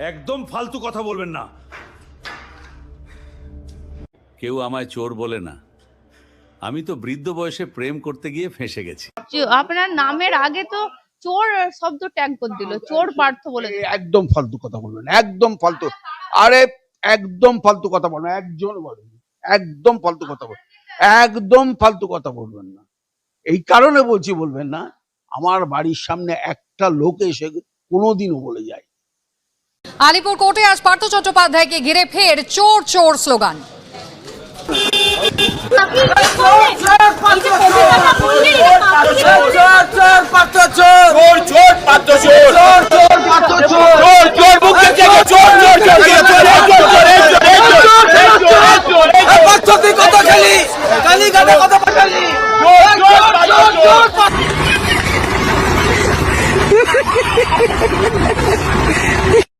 একদম ফালতু কথা বলবেন না। কেউ আমায় চোর বলে না, আমি তো বৃদ্ধ বয়সে প্রেম করতে গিয়ে ফেঁসে গেছি। আপনার নামের আগে তো চোর শব্দ ট্যাগ করে দিল, চোর পার্থ বলে দিল। একদম ফালতু কথা বলবেন, একদম ফালতু। আরে একদম ফালতু কথা বলবেন, একজন বলবেন, একদম ফালতু কথা বলবেন, একদম ফালতু কথা বলবেন না। এই কারণে বলছি বলবেন না, আমার বাড়ির সামনে একটা লোক এসে কোনোদিনও বলে যায়। আলিপুর কোর্টে আজ পার্থ চট্টোপাধ্যায়কে ঘিরে ফের চোর চোর স্লোগান। চোর